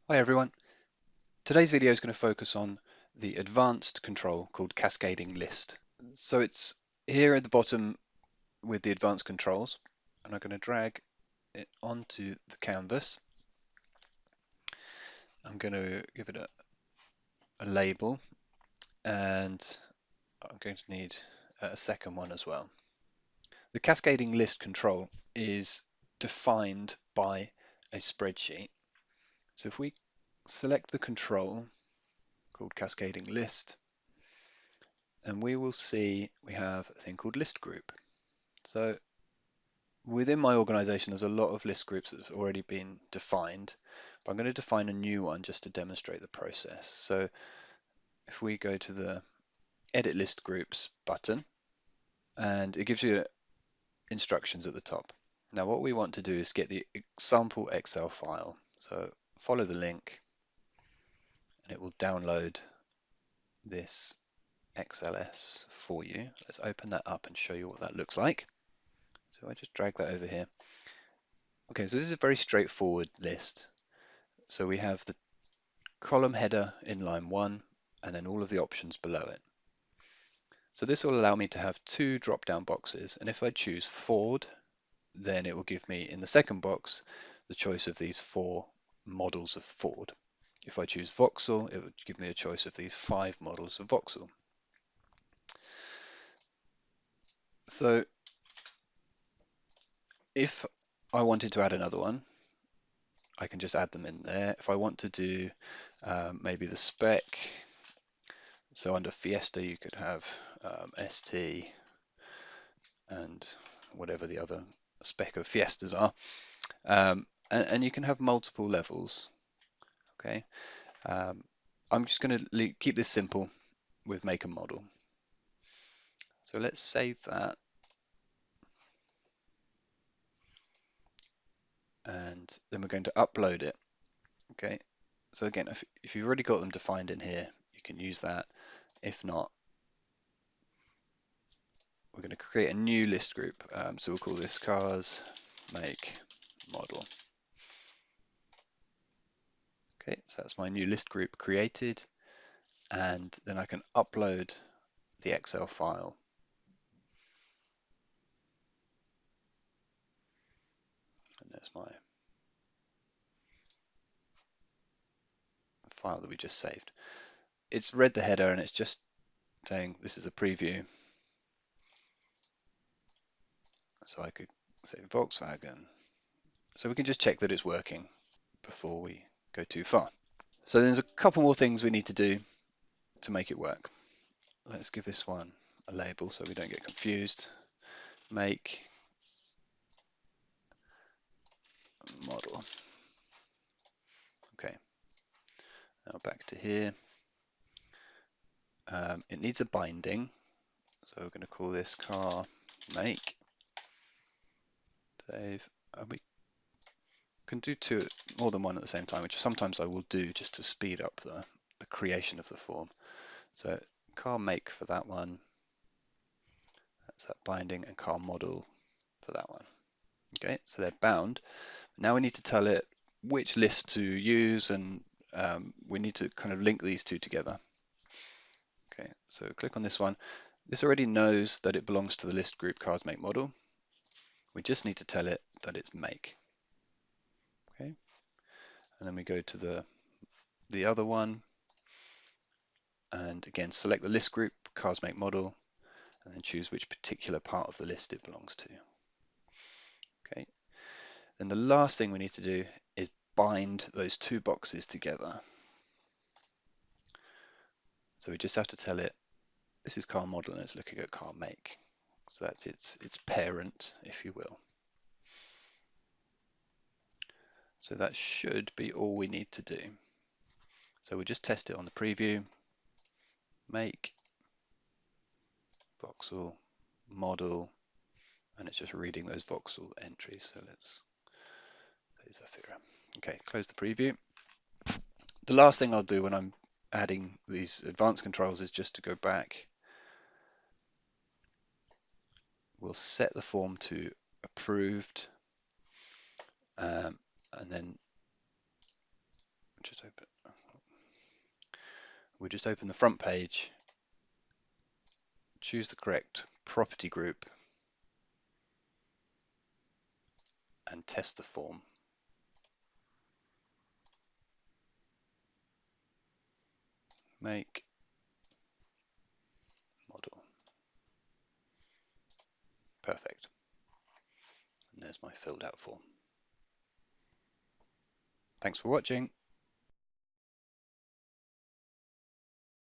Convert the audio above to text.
Hi everyone. Today's video is going to focus on the advanced control called Cascading List. So it's here at the bottom with the advanced controls, and I'm going to drag it onto the canvas. I'm going to give it a label, and I'm going to need a second one as well. The Cascading List control is defined by a spreadsheet. So if we select the control called Cascading List, and we will see we have a thing called list group. So within my organization, there's a lot of list groups that have already been defined, but I'm going to define a new one just to demonstrate the process. So if we go to the Edit List Groups button, and it gives you instructions at the top. Now what we want to do is get the example Excel file. So follow the link, and it will download this XLS for you. Let's open that up and show you what that looks like. So I just drag that over here. Okay, so this is a very straightforward list. So we have the column header in line 1 and then all of the options below it. So this will allow me to have two drop-down boxes, and if I choose Ford, then it will give me in the second box the choice of these 4 models of Ford. If I choose Vauxhall, it would give me a choice of these 5 models of Vauxhall. So if I wanted to add another one, I can just add them in there. If I want to do maybe the spec, so under Fiesta you could have ST and whatever the other spec of Fiestas are, and you can have multiple levels. Okay, I'm just going to keep this simple with make and model. So let's save that, and then we're going to upload it. Okay, so again, if you've already got them defined in here, you can use that. If not, we're going to create a new list group. So we'll call this cars, make, model. Okay, so that's my new list group created, and then I can upload the Excel file. And there's my file that we just saved. It's read the header and it's just saying this is a preview. So I could say Volkswagen. So we can just check that it's working before we go too far. So there's a couple more things we need to do to make it work. Let's give this one a label so we don't get confused. Make model. Okay, now back to here. It needs a binding, so we're going to call this car make. Save. We can do more than one at the same time, which sometimes I will do just to speed up the creation of the form. So car make for that one, that's that binding, and car model for that one. Okay, so they're bound. Now we need to tell it which list to use, and we need to kind of link these two together. Okay, so click on this one. This already knows that it belongs to the list group cars make model. We just need to tell it that it's make. Okay, and then we go to the other one, and again select the list group cars make model, and then choose which particular part of the list it belongs to. Okay, then the last thing we need to do is bind those two boxes together. So we just have to tell it this is car model and it's looking at car make. So that's its parent, if you will. So that should be all we need to do. So we'll just test it on the preview. Make, Vauxhall, model, and it's just reading those Vauxhall entries. So let's say Zafira. Okay, close the preview. The last thing I'll do when I'm adding these advanced controls is just to go back. We'll set the form to approved, and then we just open the front page, choose the correct property group, and test the form. Make model. Perfect. And there's my filled out form. Thanks for watching.